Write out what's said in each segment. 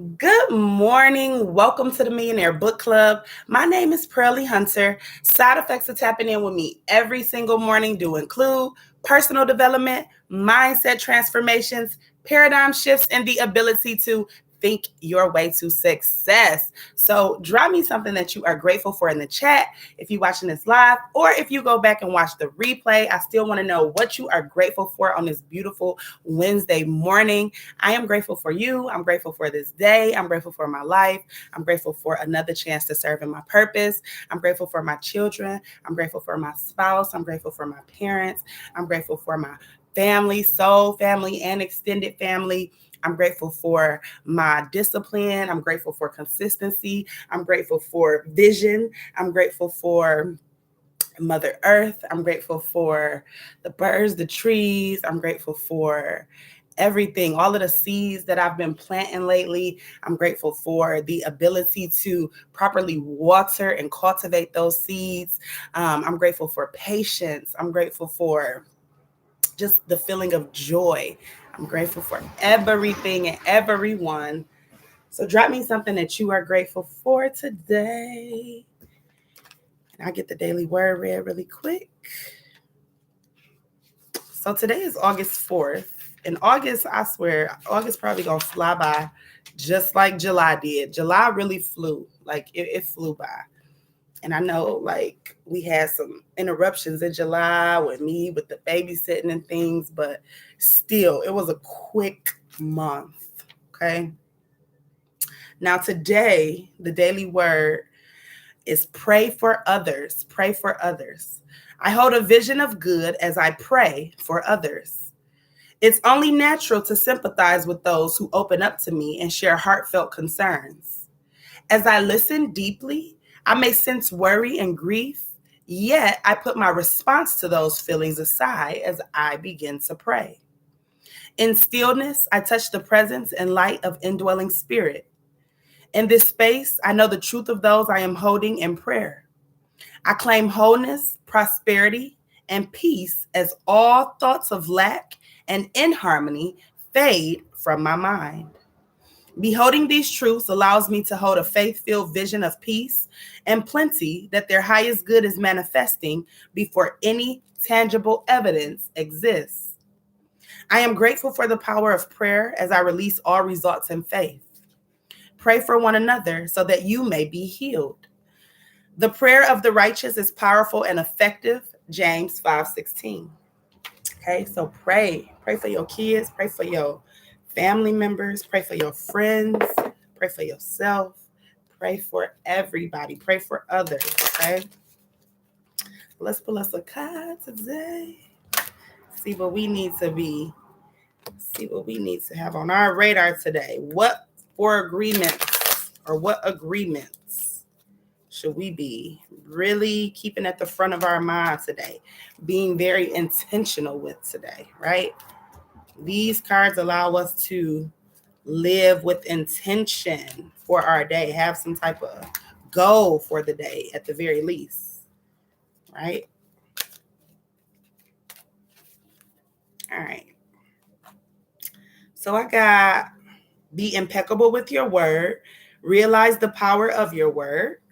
Good morning. Welcome to the Millionaire Book Club. My name is Pearlie Hunter. Side effects of tapping in with me every single morning do include personal development, mindset transformations, paradigm shifts, and the ability to think your way to success. So drop me something that you are grateful for in the chat if you're watching this live, or if you go back and watch the replay. I still want to know what you are grateful for on this beautiful Wednesday morning. I am grateful for you. I'm grateful for this day. I'm grateful for my life. I'm grateful for another chance to serve in my purpose. I'm grateful for my children. I'm grateful for my spouse. I'm grateful for my parents. I'm grateful for my family, soul family, and extended family. I'm grateful for my discipline. I'm grateful for consistency. I'm grateful for vision. I'm grateful for Mother Earth. I'm grateful for the birds, the trees. I'm grateful for everything, all of the seeds that I've been planting lately. I'm grateful for the ability to properly water and cultivate those seeds. I'm grateful for patience. I'm grateful for just the feeling of joy. I'm grateful for everything and everyone. So drop me something that you are grateful for today. And I get the daily word read really quick. So today is August 4th. And August, I swear, August probably gonna fly by just like July did. July really flew. Like it flew by. And I know like we had some interruptions in July with me with the babysitting and things, but still it was a quick month. Okay. Now today, the daily word is pray for others. Pray for others. I hold a vision of good as I pray for others. It's only natural to sympathize with those who open up to me and share heartfelt concerns. As I listen deeply, I may sense worry and grief, yet I put my response to those feelings aside as I begin to pray. In stillness, I touch the presence and light of indwelling spirit. In this space, I know the truth of those I am holding in prayer. I claim wholeness, prosperity, and peace as all thoughts of lack and inharmony fade from my mind. Beholding these truths allows me to hold a faith filled vision of peace and plenty that their highest good is manifesting before any tangible evidence exists. I am grateful for the power of prayer as I release all results in faith. Pray for one another so that you may be healed. The prayer of the righteous is powerful and effective. James 5:16. Okay, so pray. Pray for your kids, pray for your family members, pray for your friends, pray for yourself, pray for everybody, pray for others. Okay. Let's pull us a card today. See what we need to be, see what we need to have on our radar today. What agreements should we be really keeping at the front of our mind today? Being very intentional with today, right? These cards allow us to live with intention for our day, have some type of goal for the day at the very least, right? All right. So I got be impeccable with your word, realize the power of your word.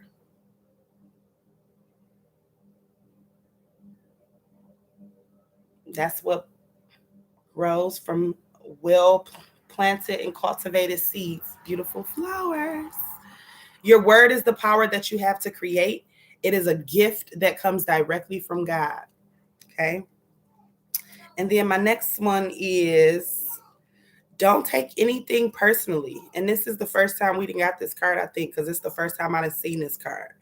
That's what grows from well planted and cultivated seeds, beautiful flowers. Your word is the power that you have to create. It is a gift that comes directly from God. Okay. And then my next one is don't take anything personally. And this is the first time we didn't got this card, I think, because it's the first time I've seen this card.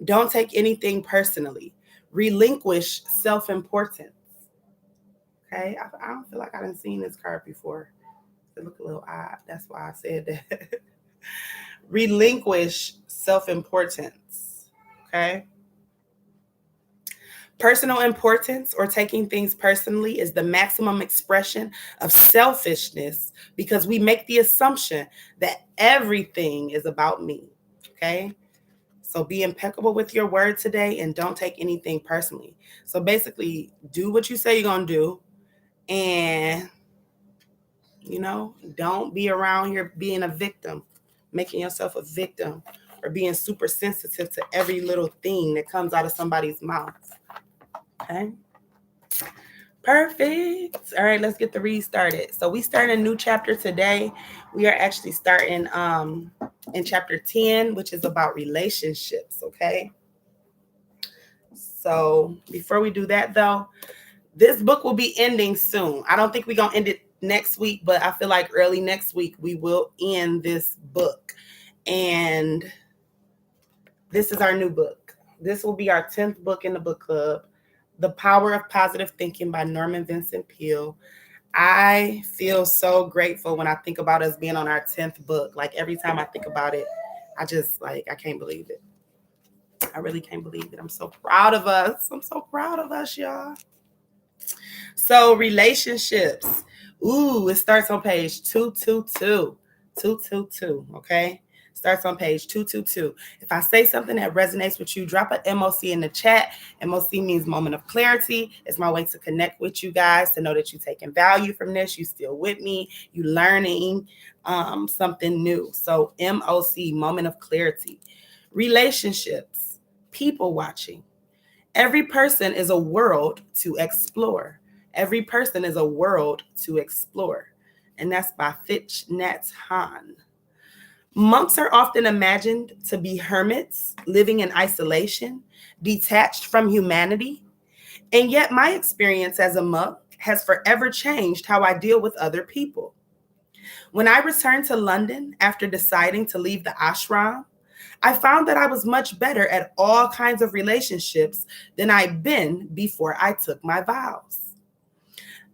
Don't take anything personally. Relinquish self-importance. Okay. I don't feel like I didn't seen this card before. It looked a little odd. That's why I said that. Relinquish self-importance. Okay. Personal importance or taking things personally is the maximum expression of selfishness because we make the assumption that everything is about me. Okay. So be impeccable with your word today and don't take anything personally. So basically, do what you say you're going to do and, don't be around here being a victim. making yourself a victim, or being super sensitive to every little thing that comes out of somebody's mouth. Okay. Perfect. All right, let's get the read started. So we start a new chapter today. We are actually starting in chapter 10, which is about relationships. Okay. So before we do that, though, this book will be ending soon. I don't think we're going to end it next week, but I feel like early next week we will end this book. And this is our new book. This will be our 10th book in the book club, The Power of Positive Thinking by Norman Vincent Peale. I feel so grateful when I think about us being on our 10th book. Like every time I think about it, I just I can't believe it. I really can't believe it. I'm so proud of us. I'm so proud of us, y'all. So relationships. Ooh, it starts on page 222. 222, okay? Starts on page 222. If I say something that resonates with you, drop an MOC in the chat. MOC means moment of clarity. It's my way to connect with you guys, to know that you're taking value from this. You still with me. You learning something new. So MOC, moment of clarity. Relationships, people watching. Every person is a world to explore. Every person is a world to explore. And that's by Thich Nhat Hanh. Monks are often imagined to be hermits living in isolation, detached from humanity. And yet my experience as a monk has forever changed how I deal with other people. When I returned to London after deciding to leave the ashram, I found that I was much better at all kinds of relationships than I'd been before I took my vows.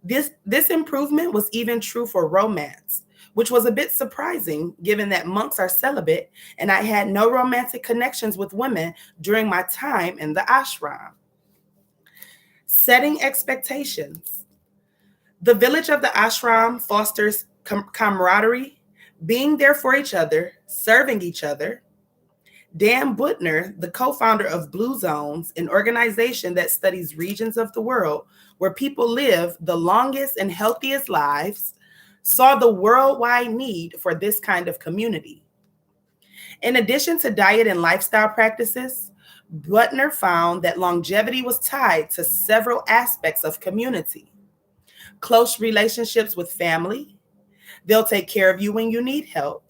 This improvement was even true for romance, which was a bit surprising given that monks are celibate and I had no romantic connections with women during my time in the ashram. Setting expectations. The village of the ashram fosters camaraderie, being there for each other, serving each other. Dan Buettner, the co-founder of Blue Zones, an organization that studies regions of the world where people live the longest and healthiest lives, saw the worldwide need for this kind of community. In addition to diet and lifestyle practices, Buettner found that longevity was tied to several aspects of community. Close relationships with family, they'll take care of you when you need help,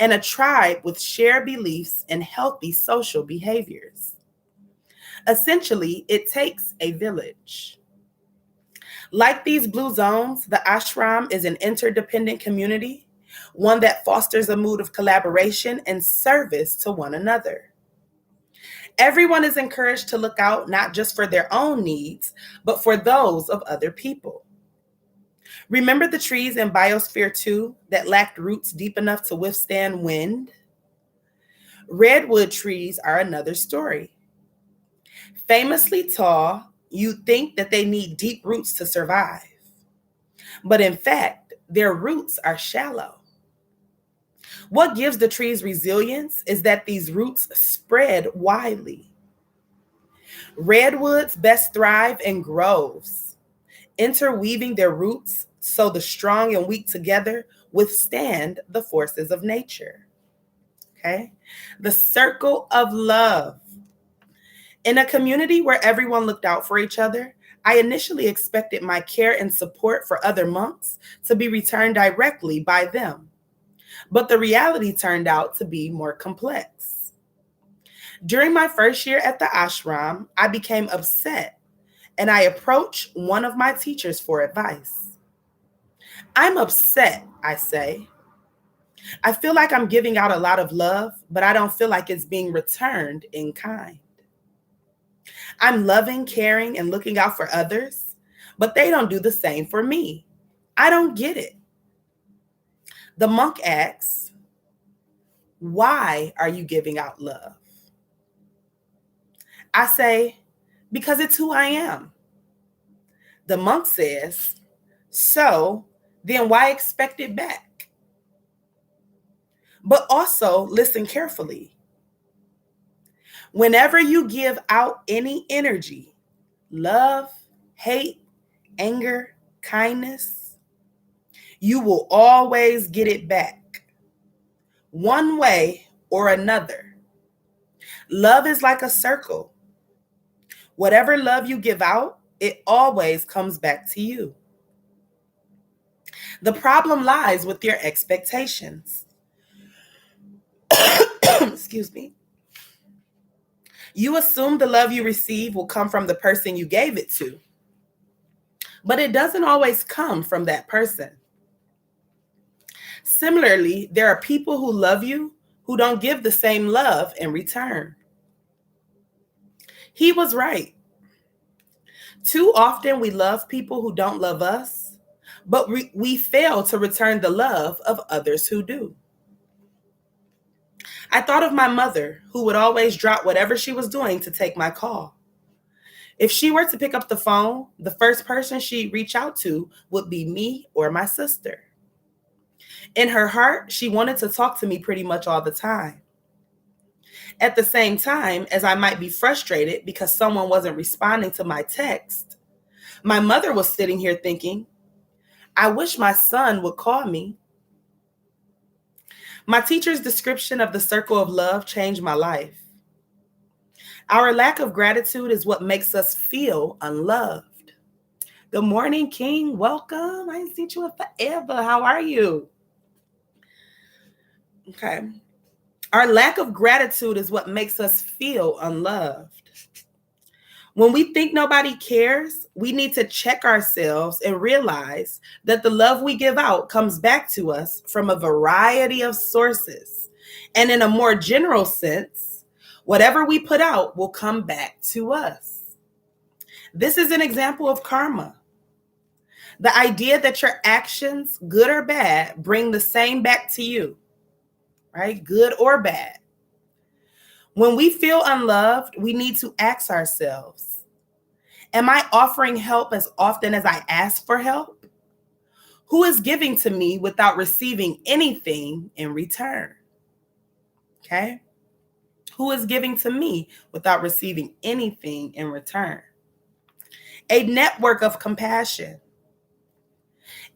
and a tribe with shared beliefs and healthy social behaviors. Essentially, it takes a village. Like these blue zones, the ashram is an interdependent community, one that fosters a mood of collaboration and service to one another. Everyone is encouraged to look out not just for their own needs, but for those of other people. Remember the trees in Biosphere 2 that lacked roots deep enough to withstand wind? Redwood trees are another story. Famously tall, you'd think that they need deep roots to survive. But in fact, their roots are shallow. What gives the trees resilience is that these roots spread widely. Redwoods best thrive in groves, interweaving their roots so the strong and weak together withstand the forces of nature. Okay? The circle of love. In a community where everyone looked out for each other, I initially expected my care and support for other monks to be returned directly by them. But the reality turned out to be more complex. During my first year at the ashram, I became upset and I approached one of my teachers for advice. I'm upset, I say. I feel like I'm giving out a lot of love, but I don't feel like it's being returned in kind. I'm loving, caring, and looking out for others, but they don't do the same for me. I don't get it. The monk asks, why are you giving out love? I say, because it's who I am. The monk says, so then why expect it back? But also listen carefully. Whenever you give out any energy, love, hate, anger, kindness, you will always get it back. one way or another. Love is like a circle. Whatever love you give out, it always comes back to you. The problem lies with your expectations. Excuse me. You assume the love you receive will come from the person you gave it to, but it doesn't always come from that person. Similarly, there are people who love you who don't give the same love in return. He was right. Too often we love people who don't love us, but we fail to return the love of others who do. I thought of my mother, who would always drop whatever she was doing to take my call. If she were to pick up the phone, the first person she'd reach out to would be me or my sister. In her heart, she wanted to talk to me pretty much all the time. At the same time, as I might be frustrated because someone wasn't responding to my text, my mother was sitting here thinking, I wish my son would call me. My teacher's description of the circle of love changed my life. Our lack of gratitude is what makes us feel unloved. Good morning, King. Welcome. I ain't seen you in forever. How are you? Okay. Our lack of gratitude is what makes us feel unloved. When we think nobody cares, we need to check ourselves and realize that the love we give out comes back to us from a variety of sources. And in a more general sense, whatever we put out will come back to us. This is an example of karma. The idea that your actions, good or bad, bring the same back to you, right? Good or bad. When we feel unloved, we need to ask ourselves, am I offering help as often as I ask for help? Who is giving to me without receiving anything in return? Okay? Who is giving to me without receiving anything in return? A network of compassion.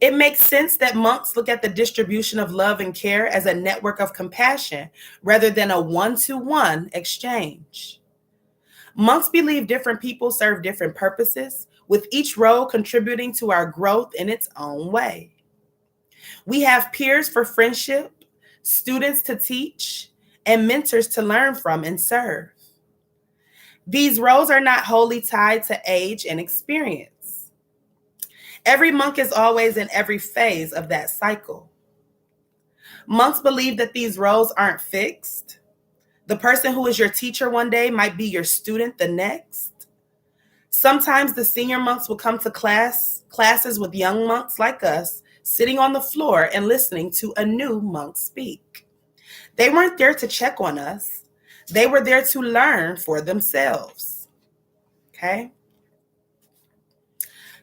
It makes sense that monks look at the distribution of love and care as a network of compassion rather than a one-to-one exchange. Monks believe different people serve different purposes, with each role contributing to our growth in its own way. We have peers for friendship, students to teach, and mentors to learn from and serve. These roles are not wholly tied to age and experience. Every monk is always in every phase of that cycle. Monks believe that these roles aren't fixed. The person who is your teacher one day might be your student the next. Sometimes the senior monks will come to classes with young monks like us, sitting on the floor and listening to a new monk speak. They weren't there to check on us. They were there to learn for themselves. Okay?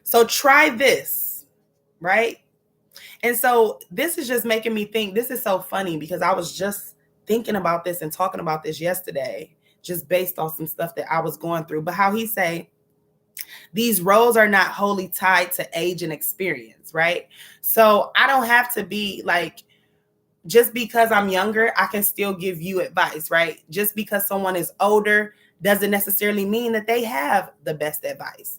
So try this, right? And so this is just making me think, this is so funny because I was just thinking about this and talking about this yesterday, just based on some stuff that I was going through. But how he say, these roles are not wholly tied to age and experience, right? So I don't have to be like, just because I'm younger, I can still give you advice, right? Just because someone is older doesn't necessarily mean that they have the best advice.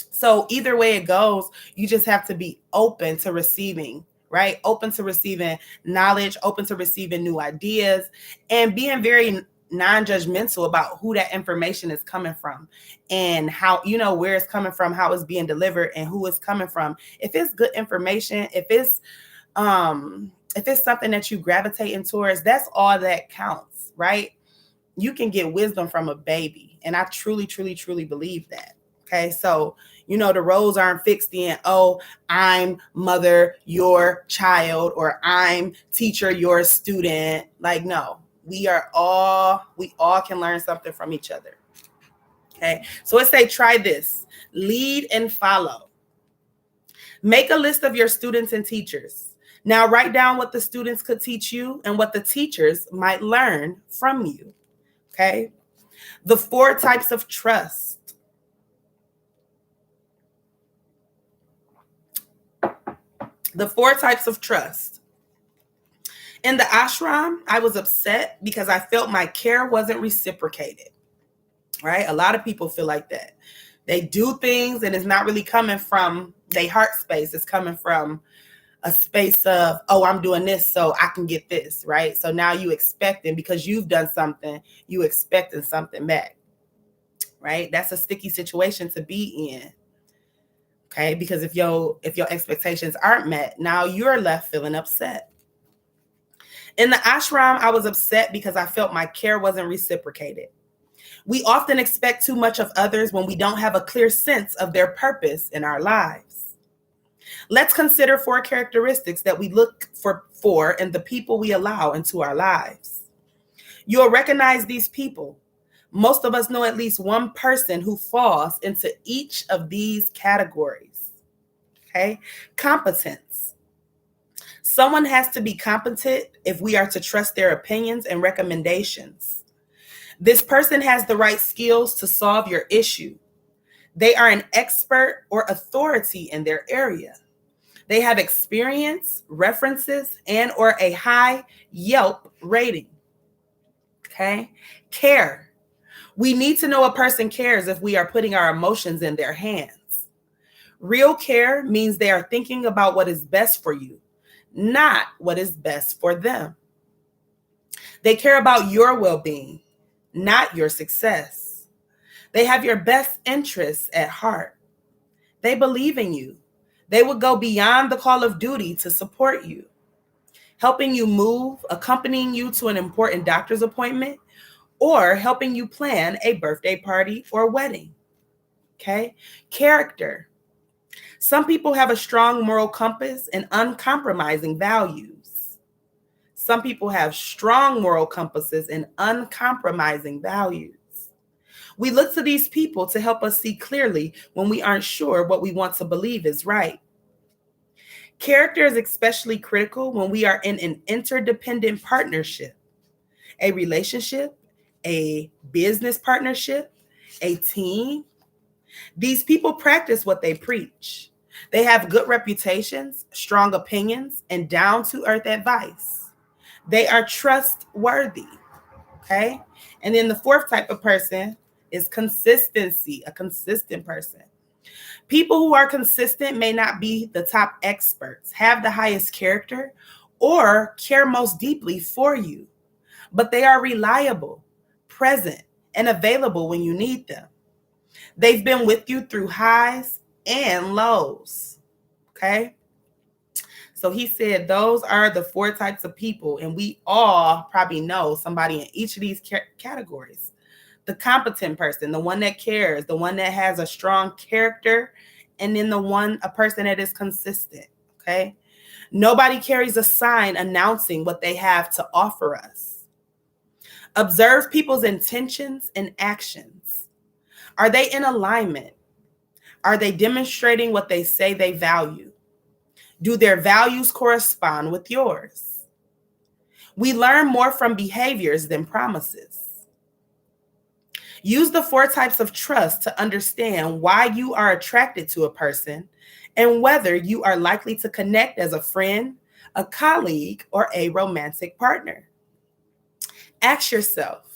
So either way it goes, you just have to be open to receiving, right? Open to receiving knowledge, open to receiving new ideas, and being very non-judgmental about who that information is coming from and how, where it's coming from, how it's being delivered, and who it's coming from. If it's good information, if it's something that you gravitating towards, that's all that counts, right? You can get wisdom from a baby. And I truly, truly, truly believe that. Okay. So, the roles aren't fixed in, oh, I'm mother, your child, or I'm teacher, your student. Like, no, we all can learn something from each other. Okay. So let's say, try this, lead and follow. Make a list of your students and teachers. Now write down what the students could teach you and what the teachers might learn from you. Okay. The 4 types of trust. The 4 types of trust. In the ashram, I was upset because I felt my care wasn't reciprocated, right? A lot of people feel like that. They do things and it's not really coming from their heart space. It's coming from a space of, oh, I'm doing this so I can get this, right? So now you expecting, because you've done something, you expecting something back, right? That's a sticky situation to be in. Okay, because if your expectations aren't met, now you're left feeling upset. In the ashram, I was upset because I felt my care wasn't reciprocated. We often expect too much of others when we don't have a clear sense of their purpose in our lives. Let's consider 4 characteristics that we look for in the people we allow into our lives. You'll recognize these people. Most of us know at least one person who falls into each of these categories. Okay? Competence. Someone has to be competent if we are to trust their opinions and recommendations. This person has the right skills to solve your issue. They are an expert or authority in their area. They have experience, references, and or a high Yelp rating. Okay? Care. We need to know a person cares if we are putting our emotions in their hands. Real care means they are thinking about what is best for you, not what is best for them. They care about your well-being, not your success. They have your best interests at heart. They believe in you. They would go beyond the call of duty to support you, helping you move, accompanying you to an important doctor's appointment, or helping you plan a birthday party or wedding. Okay? Character. Some people have a strong moral compass and uncompromising values. Some people have strong moral compasses and uncompromising values. We look to these people to help us see clearly when we aren't sure what we want to believe is right. Character is especially critical when we are in an interdependent partnership, a relationship, a business partnership, a team. These people practice what they preach. They have good reputations, strong opinions, and down-to-earth advice. They are trustworthy, okay? And then the 4th type of person is consistency, a consistent person. People who are consistent may not be the top experts, have the highest character, or care most deeply for you, but they are reliable, present, and available when you need them. They've been with you through highs and lows, okay? So he said those are the 4 types of people, and we all probably know somebody in each of these categories. The competent person, the one that cares, the one that has a strong character, and then a person that is consistent, okay? Nobody carries a sign announcing what they have to offer us. Observe people's intentions and actions. Are they in alignment? Are they demonstrating what they say they value? Do their values correspond with yours? We learn more from behaviors than promises. Use the 4 types of trust to understand why you are attracted to a person and whether you are likely to connect as a friend, a colleague, or a romantic partner. Ask yourself,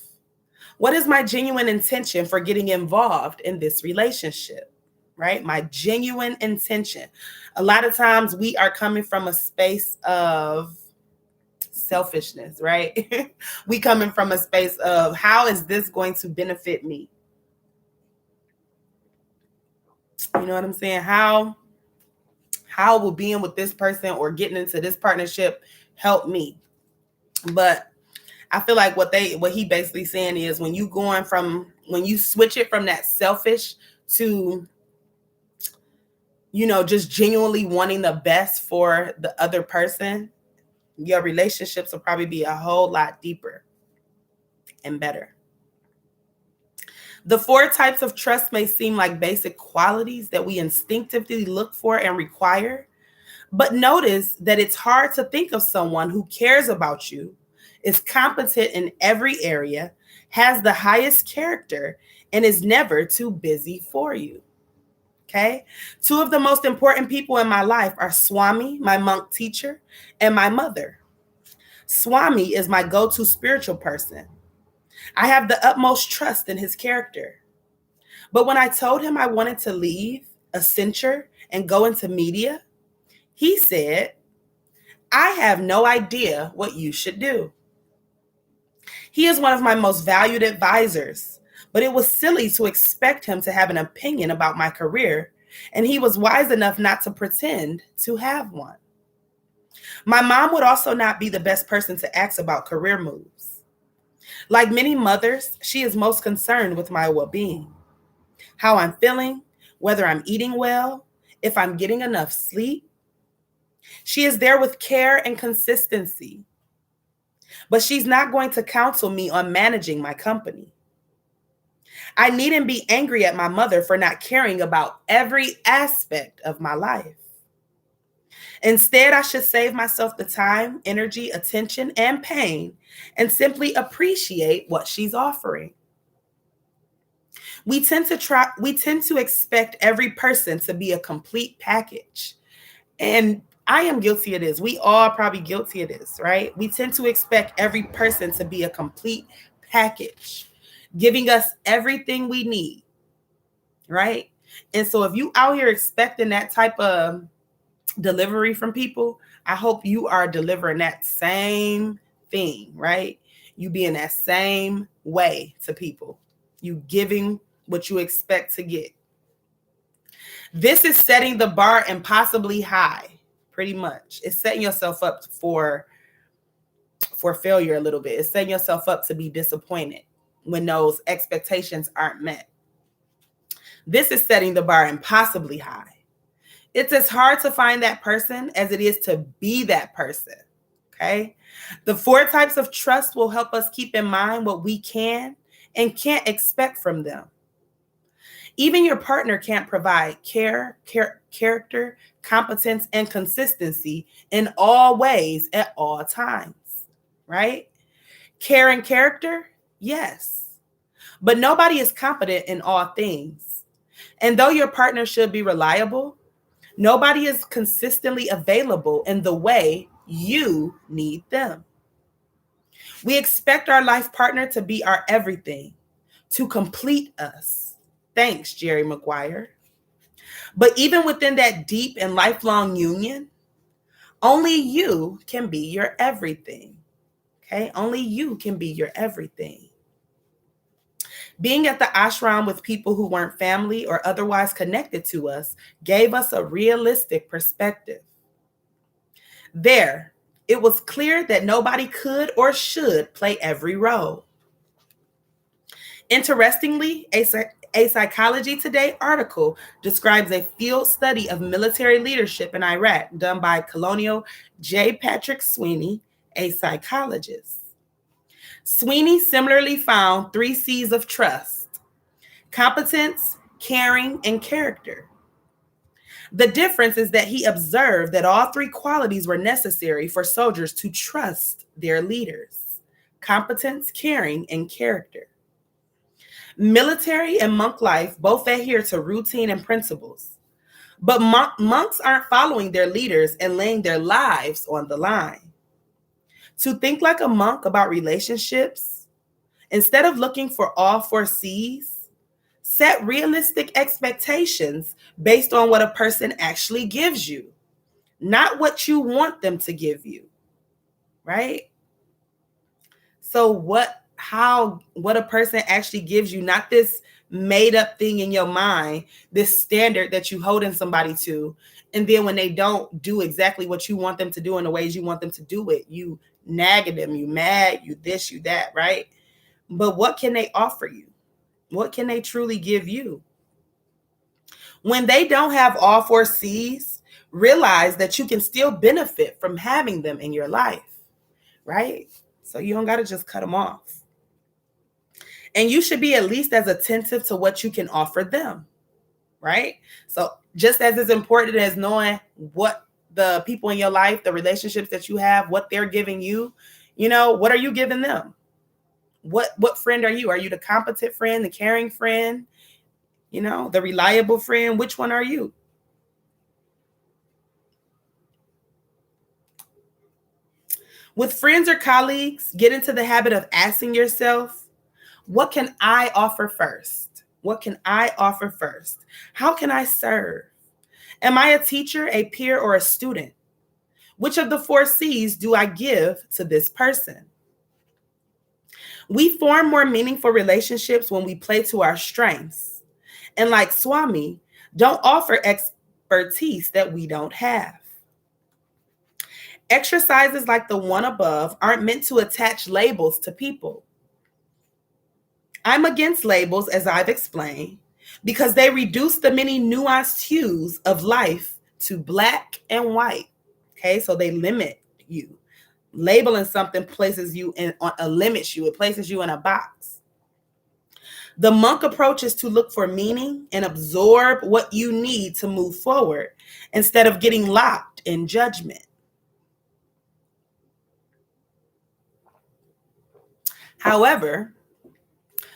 what is my genuine intention for getting involved in this relationship? Right? My genuine intention. A lot of times we are coming from a space of selfishness, right? We coming from a space of, how is this going to benefit me? You know what I'm saying? How will being with this person or getting into this partnership help me? But I feel like what he basically saying is, when you switch it from that selfish to, just genuinely wanting the best for the other person, your relationships will probably be a whole lot deeper and better. The 4 types of trust may seem like basic qualities that we instinctively look for and require, but notice that it's hard to think of someone who cares about you, is competent in every area, has the highest character, and is never too busy for you. Okay? 2 of the most important people in my life are Swami, my monk teacher, and my mother. Swami is my go-to spiritual person. I have the utmost trust in his character. But when I told him I wanted to leave Accenture and go into media, he said, I have no idea what you should do. He is one of my most valued advisors, but it was silly to expect him to have an opinion about my career, and he was wise enough not to pretend to have one. My mom would also not be the best person to ask about career moves. Like many mothers, she is most concerned with my well-being, how I'm feeling, whether I'm eating well, if I'm getting enough sleep. She is there with care and consistency, but she's not going to counsel me on managing my company. I needn't be angry at my mother for not caring about every aspect of my life. Instead, I should save myself the time, energy, attention, and pain and simply appreciate what she's offering. We tend to expect every person to be a complete package. And I am guilty of this. We all probably guilty of this, right? We tend to expect every person to be a complete package, giving us everything we need, right? And so if you out here expecting that type of delivery from people, I hope you are delivering that same thing, right? You being that same way to people. You giving what you expect to get. This is setting the bar impossibly high, pretty much. It's setting yourself up for failure a little bit. It's setting yourself up to be disappointed when those expectations aren't met. This is setting the bar impossibly high. It's as hard to find that person as it is to be that person, okay? The 4 types of trust will help us keep in mind what we can and can't expect from them. Even your partner can't provide character, competence, and consistency in all ways at all times, right? Care and character, yes. But nobody is competent in all things. And though your partner should be reliable, nobody is consistently available in the way you need them. We expect our life partner to be our everything, to complete us. Thanks, Jerry Maguire. But even within that deep and lifelong union, only you can be your everything. Okay? Only you can be your everything. Being at the ashram with people who weren't family or otherwise connected to us gave us a realistic perspective. There, it was clear that nobody could or should play every role. Interestingly, a Psychology Today article describes a field study of military leadership in Iraq done by Colonel J. Patrick Sweeney, a psychologist. Sweeney similarly found 3 C's of trust: competence, caring, and character. The difference is that he observed that all 3 qualities were necessary for soldiers to trust their leaders: competence, caring, and character. Military and monk life both adhere to routine and principles, but monks aren't following their leaders and laying their lives on the line. To think like a monk about relationships, instead of looking for all 4 C's, set realistic expectations based on what a person actually gives you, not what you want them to give you, right? So what a person actually gives you, not this made up thing in your mind, this standard that you holding somebody to. And then when they don't do exactly what you want them to do in the ways you want them to do it, you nag at them, you mad, you this, you that, right? But what can they offer you? What can they truly give you? When they don't have all 4 C's, realize that you can still benefit from having them in your life, right? So you don't got to just cut them off. And you should be at least as attentive to what you can offer them, right? So just as it's important as knowing what the people in your life, the relationships that you have, what they're giving you, what are you giving them? What friend are you? Are you the competent friend, the caring friend, the reliable friend? Which one are you? With friends or colleagues, get into the habit of asking yourself, what can I offer first? What can I offer first? How can I serve? Am I a teacher, a peer, or a student? Which of the 4 C's do I give to this person? We form more meaningful relationships when we play to our strengths. And like Swami, don't offer expertise that we don't have. Exercises like the one above aren't meant to attach labels to people. I'm against labels, as I've explained, because they reduce the many nuanced hues of life to black and white. Okay, so they limit you. Labeling something places you in, limits you. It places you in a box. The monk approach is to look for meaning and absorb what you need to move forward instead of getting locked in judgment. However,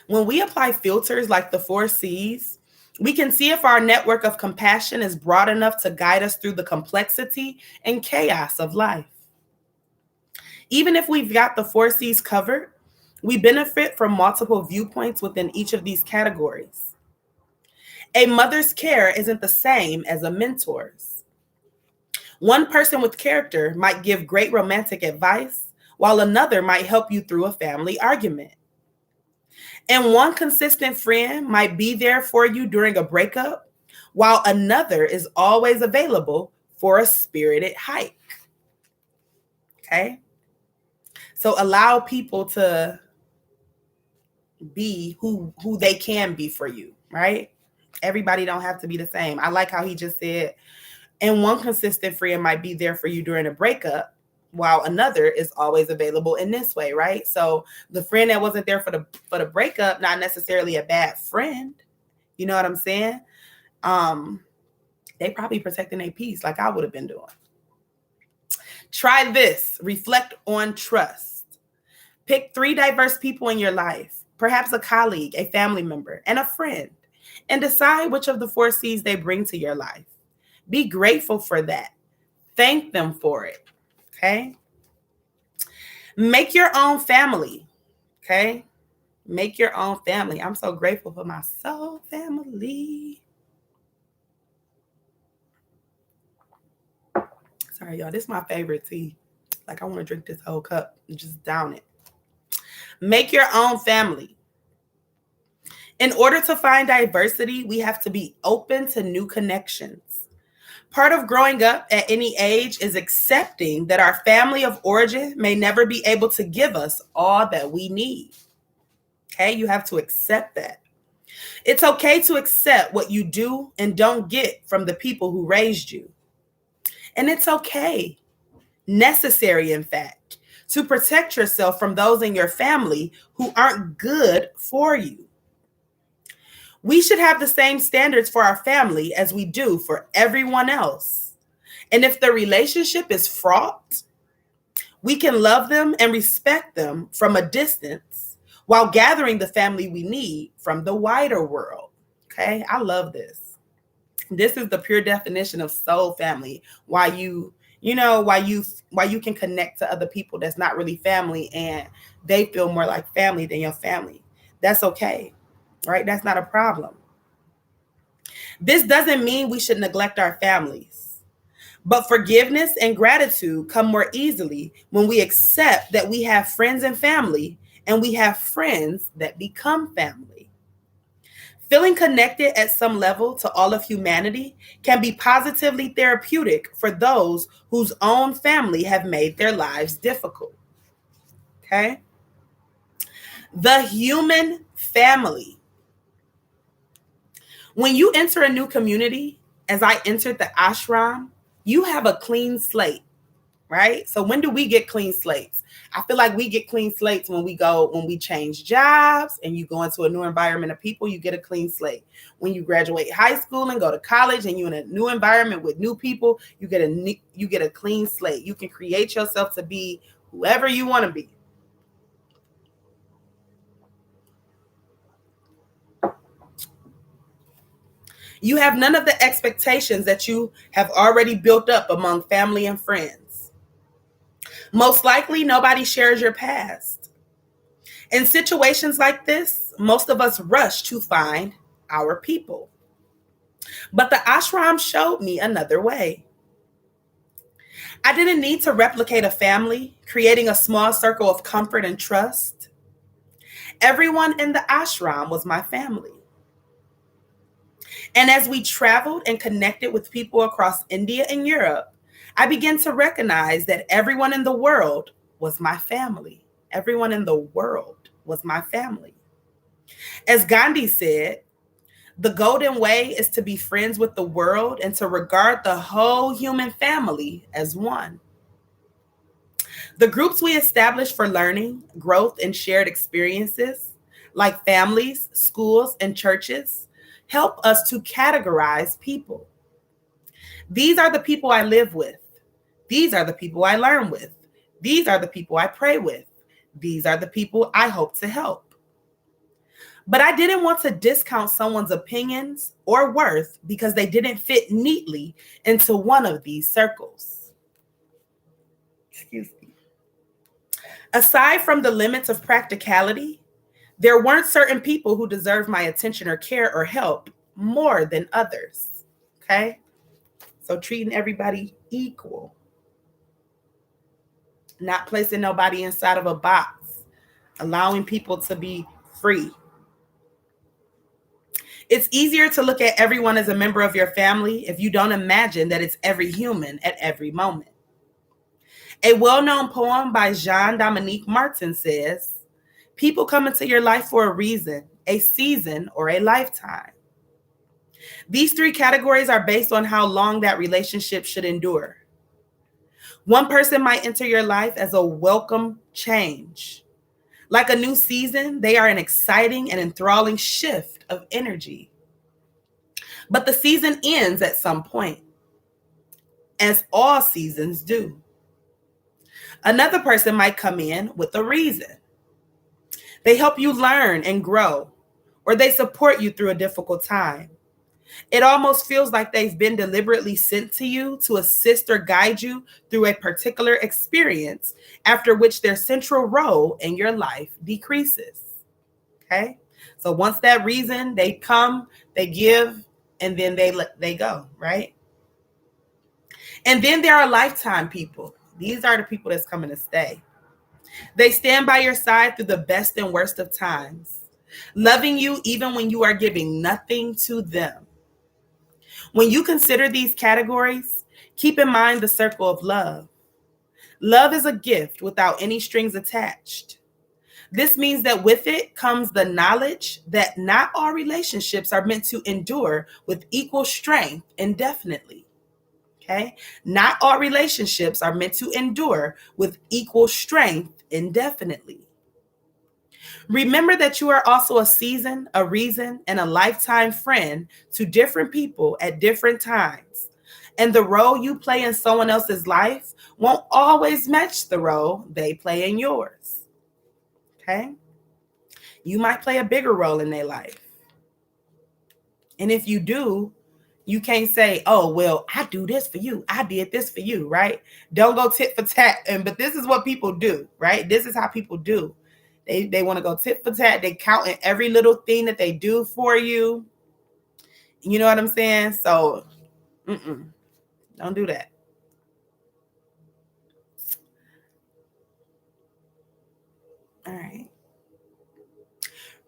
when we apply filters like the 4 C's, we can see if our network of compassion is broad enough to guide us through the complexity and chaos of life. Even if we've got the 4 C's covered, we benefit from multiple viewpoints within each of these categories. A mother's care isn't the same as a mentor's. One person with character might give great romantic advice, while another might help you through a family argument. And one consistent friend might be there for you during a breakup, while another is always available for a spirited hike. Okay? So allow people to be who they can be for you, right? Everybody don't have to be the same. I like how he just said, and one consistent friend might be there for you during a breakup, while another is always available in this way, right? So the friend that wasn't there for the breakup, not necessarily a bad friend. You know what I'm saying? They probably protecting their peace like I would have been doing. Try this. Reflect on trust. Pick 3 diverse people in your life, perhaps a colleague, a family member, and a friend, and decide which of the 4 C's they bring to your life. Be grateful for that. Thank them for it. Okay? Make your own family. Okay? Make your own family. I'm so grateful for my soul family. Sorry, y'all. This is my favorite tea. Like, I want to drink this whole cup and just down it. Make your own family. In order to find diversity, we have to be open to new connections. Part of growing up at any age is accepting that our family of origin may never be able to give us all that we need. Okay, you have to accept that. It's okay to accept what you do and don't get from the people who raised you. And it's okay, necessary in fact, to protect yourself from those in your family who aren't good for you. We should have the same standards for our family as we do for everyone else. And if the relationship is fraught, we can love them and respect them from a distance while gathering the family we need from the wider world. Okay, I love this. This is the pure definition of soul family. Why you can connect to other people that's not really family and they feel more like family than your family. That's okay. Right? That's not a problem. This doesn't mean we should neglect our families, but forgiveness and gratitude come more easily when we accept that we have friends and family, and we have friends that become family. Feeling connected at some level to all of humanity can be positively therapeutic for those whose own family have made their lives difficult. Okay? The human family. When you enter a new community, as I entered the ashram, you have a clean slate, right? So when do we get clean slates? I feel like we get clean slates when we change jobs and you go into a new environment of people, you get a clean slate. When you graduate high school and go to college and you're in a new environment with new people, you get a clean slate. You can create yourself to be whoever you want to be. You have none of the expectations that you have already built up among family and friends. Most likely, nobody shares your past. In situations like this, most of us rush to find our people. But the ashram showed me another way. I didn't need to replicate a family, creating a small circle of comfort and trust. Everyone in the ashram was my family. And as we traveled and connected with people across India and Europe, I began to recognize that everyone in the world was my family. Everyone in the world was my family. As Gandhi said, the golden way is to be friends with the world and to regard the whole human family as one. The groups we established for learning, growth, and shared experiences, like families, schools, and churches, help us to categorize people. These are the people I live with. These are the people I learn with. These are the people I pray with. These are the people I hope to help. But I didn't want to discount someone's opinions or worth because they didn't fit neatly into one of these circles. Excuse me. Aside from the limits of practicality, there weren't certain people who deserved my attention or care or help more than others. Okay? So treating everybody equal. Not placing nobody inside of a box. Allowing people to be free. It's easier to look at everyone as a member of your family if you don't imagine that it's every human at every moment. A well-known poem by Jean-Dominique Martin says, people come into your life for a reason, a season, or a lifetime. These three categories are based on how long that relationship should endure. One person might enter your life as a welcome change. Like a new season, they are an exciting and enthralling shift of energy. But the season ends at some point, as all seasons do. Another person might come in with a reason. They help you learn and grow, or they support you through a difficult time. It almost feels like they've been deliberately sent to you to assist or guide you through a particular experience, after which their central role in your life decreases. Okay? So once that reason, they come, they give, and then they go, right? And then there are lifetime people. These are the people that's coming to stay. They stand by your side through the best and worst of times, loving you even when you are giving nothing to them. When you consider these categories, keep in mind the circle of love. Love is a gift without any strings attached. This means that with it comes the knowledge that not all relationships are meant to endure with equal strength indefinitely. Okay? Not all relationships are meant to endure with equal strength indefinitely. Remember that you are also a season, a reason, and a lifetime friend to different people at different times. And the role you play in someone else's life won't always match the role they play in yours. Okay? You might play a bigger role in their life. And if you do, you can't say, oh, well, I do this for you. I did this for you, right? Don't go tit for tat. But this is what people do, right? This is how people do. They want to go tit for tat. They count in every little thing that they do for you. You know what I'm saying? So, don't do that. All right.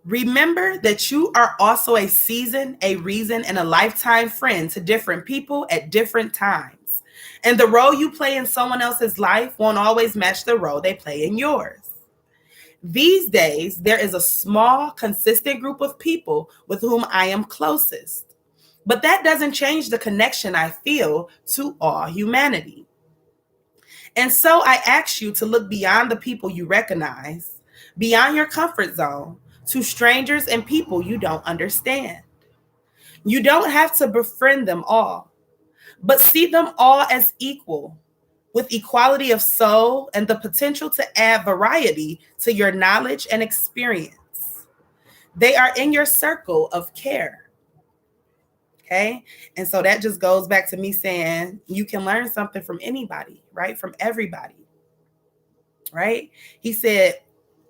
Remember that you are also a season, a reason, and a lifetime friend to different people at different times. And the role you play in someone else's life won't always match the role they play in yours. These days, there is a small, consistent group of people with whom I am closest. But that doesn't change the connection I feel to all humanity. And so I ask you to look beyond the people you recognize, beyond your comfort zone, to strangers and people you don't understand. You don't have to befriend them all, but see them all as equal, with equality of soul and the potential to add variety to your knowledge and experience. They are in your circle of care. Okay? And so that just goes back to me saying you can learn something from anybody, right? From everybody. right? He said,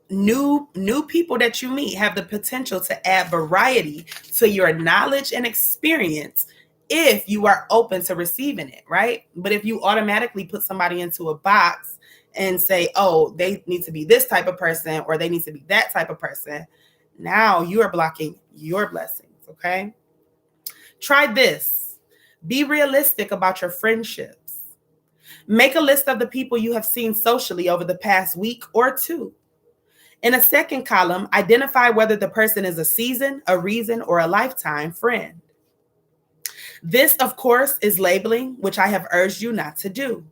new people that you meet have the potential to add variety to your knowledge and experience if you are open to receiving it, right? But if you automatically put somebody into a box and say, oh, they need to be this type of person or they need to be that type of person, now you are blocking your blessings, okay? Try this. Be realistic about your friendships. Make a list of the people you have seen socially over the past week or two. In a second column, identify whether the person is a season, a reason, or a lifetime friend. This, of course, is labeling, which I have urged you not to do.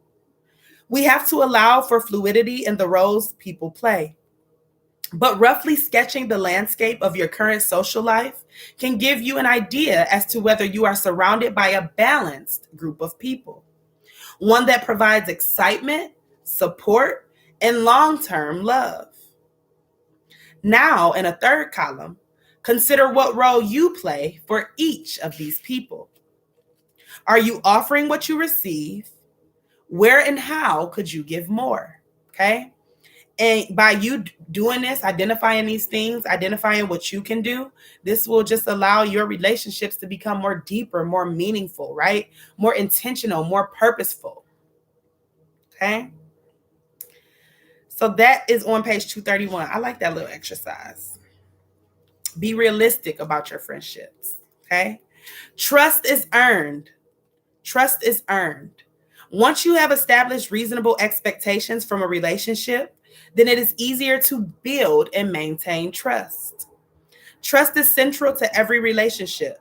We have to allow for fluidity in the roles people play. But roughly sketching the landscape of your current social life can give you an idea as to whether you are surrounded by a balanced group of people, one that provides excitement, support, and long-term love. Now, in a third column, consider what role you play for each of these people. Are you offering what you receive? Where and how could you give more? Okay. And by you doing this, identifying these things, identifying what you can do, this will just allow your relationships to become more deeper, more meaningful, right? More intentional, more purposeful. Okay. So that is on page 231. I like that little exercise. Be realistic about your friendships. Okay. Trust is earned. Trust is earned. Once you have established reasonable expectations from a relationship, then it is easier to build and maintain trust. Trust is central to every relationship.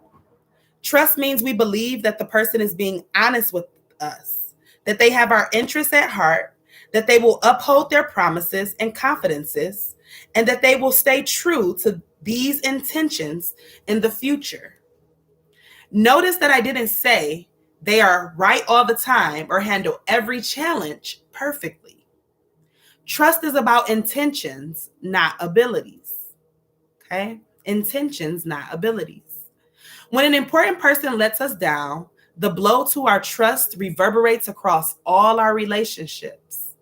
Trust means we believe that the person is being honest with us, that they have our interests at heart, that they will uphold their promises and confidences, and that they will stay true to these intentions in the future. Notice that I didn't say they are right all the time or handle every challenge perfectly. Trust is about intentions, not abilities. Okay? Intentions, not abilities. When an important person lets us down, the blow to our trust reverberates across all our relationships.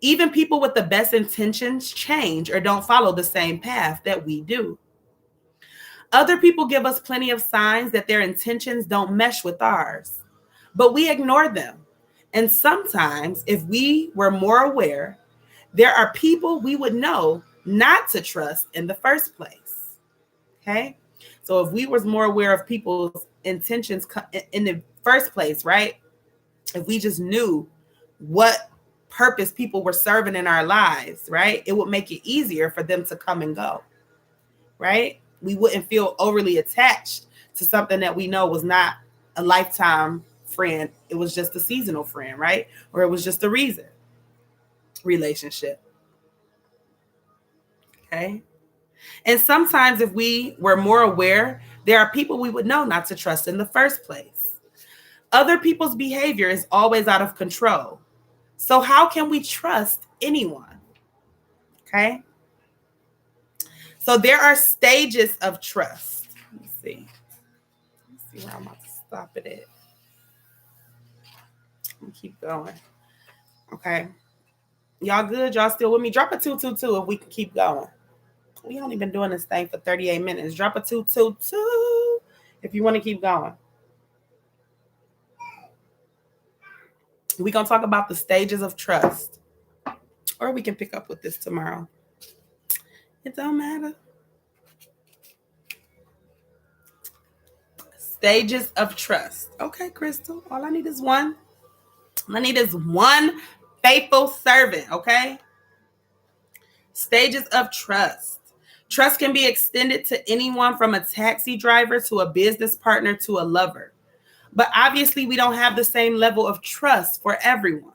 Even people with the best intentions change or don't follow the same path that we do. Other people give us plenty of signs that their intentions don't mesh with ours, but we ignore them. And sometimes, if we were more aware, there are people we would know not to trust in the first place. Okay? So if we was more aware of people's intentions in the first place, right? If we just knew what purpose people were serving in our lives, right? It would make it easier for them to come and go, right? We wouldn't feel overly attached to something that we know was not a lifetime friend. It was just a seasonal friend, right? Or it was just a reason relationship. Okay. And sometimes if we were more aware, there are people we would know not to trust in the first place. Other people's behavior is always out of control. So how can we trust anyone? Okay. So there are stages of trust. Let me see. Let's see where I'm about to stop it at. Let me keep going. Okay. Y'all good? Y'all still with me? Drop a 222 if we can keep going. We only been doing this thing for 38 minutes. Drop a 222 if you want to keep going. We're going to talk about the stages of trust. Or we can pick up with this tomorrow. It don't matter. Stages of trust. Okay, Crystal. All I need is one. All I need is one faithful servant, okay? Stages of trust. Trust can be extended to anyone from a taxi driver to a business partner to a lover. But obviously, we don't have the same level of trust for everyone.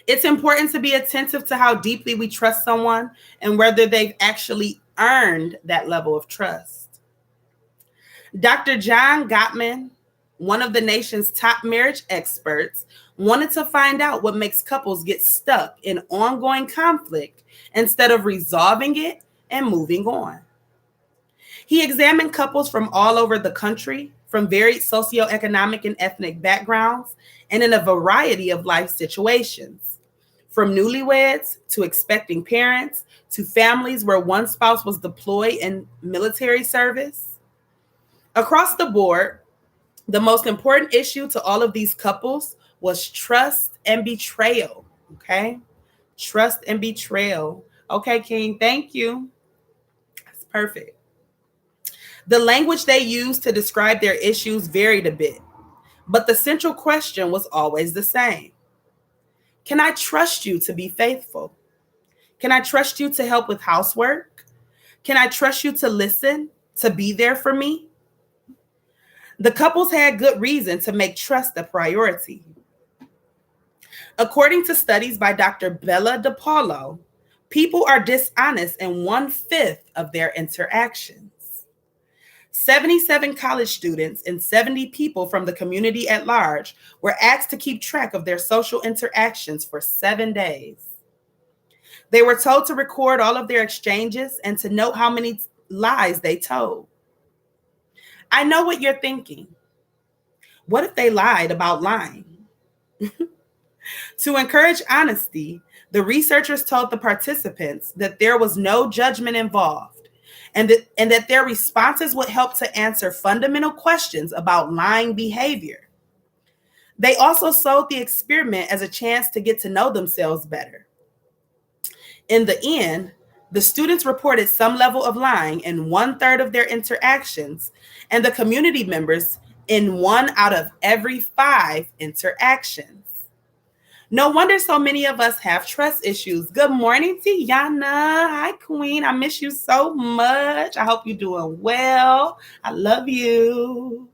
It's important to be attentive to how deeply we trust someone and whether they've actually earned that level of trust. Dr. John Gottman, one of the nation's top marriage experts, wanted to find out what makes couples get stuck in ongoing conflict instead of resolving it and moving on. He examined couples from all over the country, from varied socioeconomic and ethnic backgrounds, and in a variety of life situations. from newlyweds to expecting parents to families where one spouse was deployed in military service. Across the board, the most important issue to all of these couples was trust and betrayal. Okay. Trust and betrayal. Okay, King, thank you. That's perfect. The language they used to describe their issues varied a bit, but the central question was always the same. Can I trust you to be faithful? Can I trust you to help with housework? Can I trust you to listen, to be there for me? The couples had good reason to make trust a priority. According to studies by Dr. Bella DePaulo, people are dishonest in 1/5 of their interactions. 77 college students and 70 people from the community at large were asked to keep track of their social interactions for 7 days. They were told to record all of their exchanges and to note how many lies they told. I know what you're thinking. What if they lied about lying? To encourage honesty, the researchers told the participants that there was no judgment involved and that their responses would help to answer fundamental questions about lying behavior. They also sold the experiment as a chance to get to know themselves better. In the end, the students reported some level of lying in 1/3 of their interactions, and the community members in 1 out of every 5 interactions. No wonder so many of us have trust issues. Good morning, Tiana. Hi, Queen. I miss you so much. I hope you're doing well. I love you.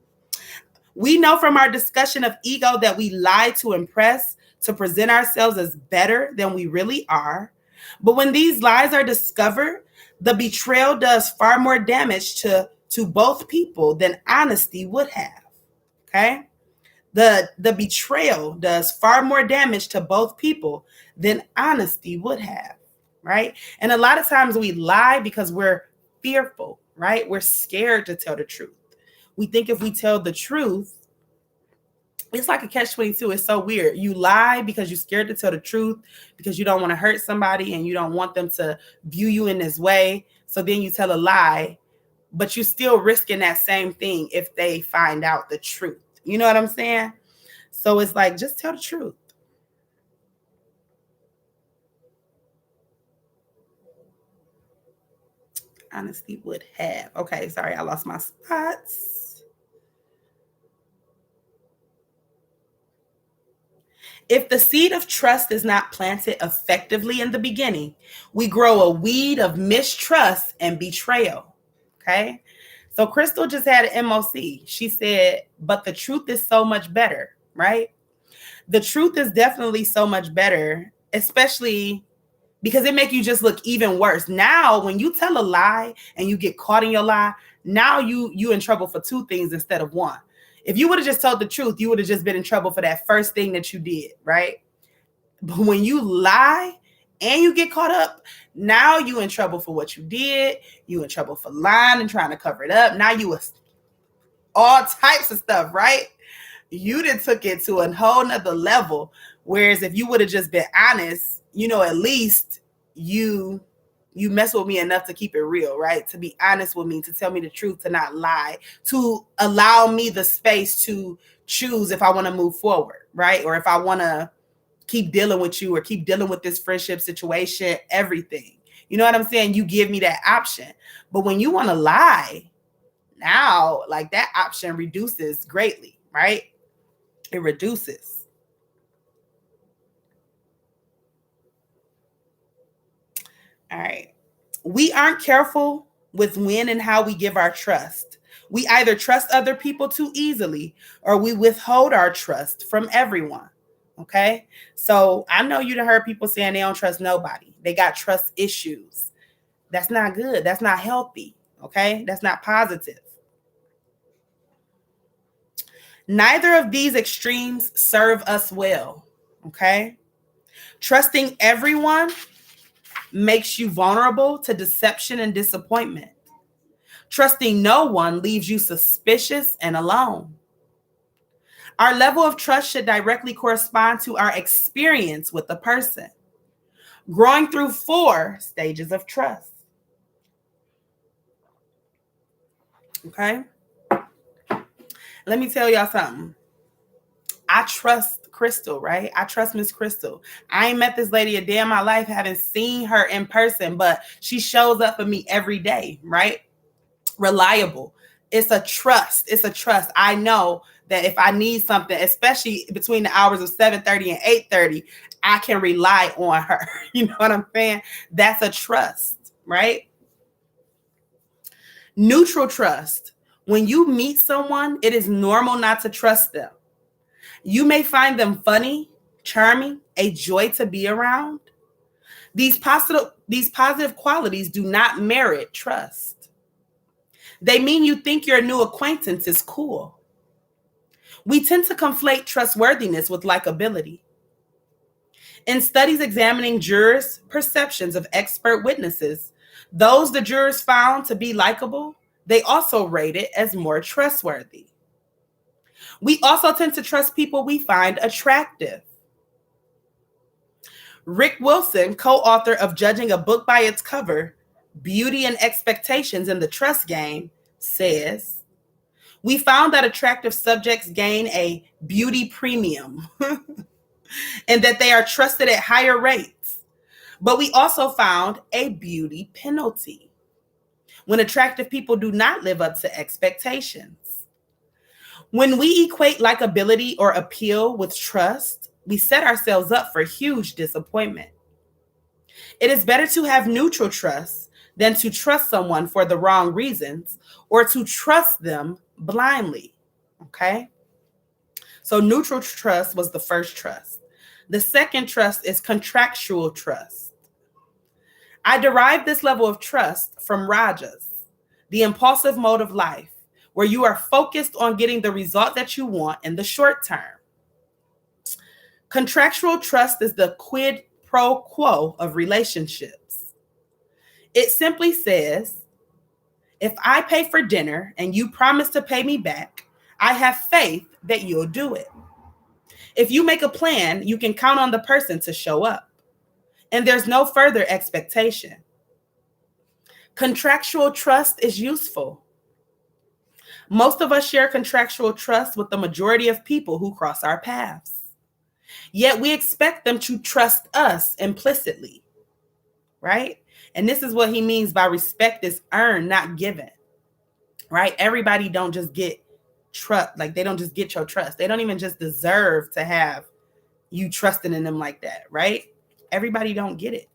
We know from our discussion of ego that we lie to impress, to present ourselves as better than we really are. But when these lies are discovered, the betrayal does far more damage to both people than honesty would have. Okay? The betrayal does far more damage to both people than honesty would have, right? And a lot of times we lie because we're fearful, right? We're scared to tell the truth. We think if we tell the truth, it's like a catch-22. It's so weird. You lie because you're scared to tell the truth, because you don't want to hurt somebody and you don't want them to view you in this way. So then you tell a lie, but you're still risking that same thing if they find out the truth. You know what I'm saying? So it's like, just tell the truth. Honesty would have. Okay, sorry, I lost my spots. If the seed of trust is not planted effectively in the beginning, we grow a weed of mistrust and betrayal. Okay? So Crystal just had an MOC. She said, but the truth is so much better, right? The truth is definitely so much better, especially because it makes you just look even worse. Now, when you tell a lie and you get caught in your lie, now you in trouble for 2 things instead of 1. If you would have just told the truth, you would have just been in trouble for that first thing that you did, right? But when you lie and you get caught up, now you in trouble for what you did. You in trouble for lying and trying to cover it up. Now you was all types of stuff, right? You done took it to a whole nother level. Whereas if you would have just been honest, at least you mess with me enough to keep it real, right? To be honest with me, to tell me the truth, to not lie, to allow me the space to choose if I want to move forward, right? Or if I want to keep dealing with you or keep dealing with this friendship situation, everything. You know what I'm saying? You give me that option. But when you want to lie, now, like, that option reduces greatly, right? It reduces. All right. We aren't careful with when and how we give our trust. We either trust other people too easily or we withhold our trust from everyone. Okay. So I know you done heard people saying they don't trust nobody. They got trust issues. That's not good. That's not healthy. Okay. That's not positive. Neither of these extremes serve us well. Okay. Trusting everyone makes you vulnerable to deception and disappointment. Trusting no one leaves you suspicious and alone. Our level of trust should directly correspond to our experience with the person. growing through 4 stages of trust. Okay? Let me tell y'all something. I trust Crystal, right? I trust Miss Crystal. I ain't met this lady a day in my life, haven't seen her in person, but she shows up for me every day, right? Reliable. It's a trust. It's a trust. I know that if I need something, especially between the hours of 7:30 and 8:30, I can rely on her. You know what I'm saying? That's a trust, right? Neutral trust. When you meet someone, it is normal not to trust them. You may find them funny, charming, a joy to be around. These positive qualities do not merit trust. They mean you think your new acquaintance is cool. We tend to conflate trustworthiness with likability. In studies examining jurors' perceptions of expert witnesses, those the jurors found to be likable, they also rated as more trustworthy. We also tend to trust people we find attractive. Rick Wilson, co-author of Judging a Book by Its Cover, Beauty and Expectations in the Trust Game, says, we found that attractive subjects gain a beauty premium and that they are trusted at higher rates. But we also found a beauty penalty when attractive people do not live up to expectations. When we equate likability or appeal with trust, we set ourselves up for huge disappointment. It is better to have neutral trust than to trust someone for the wrong reasons or to trust them blindly. Okay? So neutral trust was the first trust. The second trust is contractual trust. I derived this level of trust from Rajas, the impulsive mode of life, where you are focused on getting the result that you want in the short term. Contractual trust is the quid pro quo of relationships. It simply says, if I pay for dinner and you promise to pay me back, I have faith that you'll do it. If you make a plan, you can count on the person to show up, and there's no further expectation. Contractual trust is useful. Most of us share contractual trust with the majority of people who cross our paths. Yet we expect them to trust us implicitly, right? And this is what he means by respect is earned, not given, right? Everybody don't just get trust, like they don't just get your trust. They don't even just deserve to have you trusting in them like that, right? Everybody don't get it.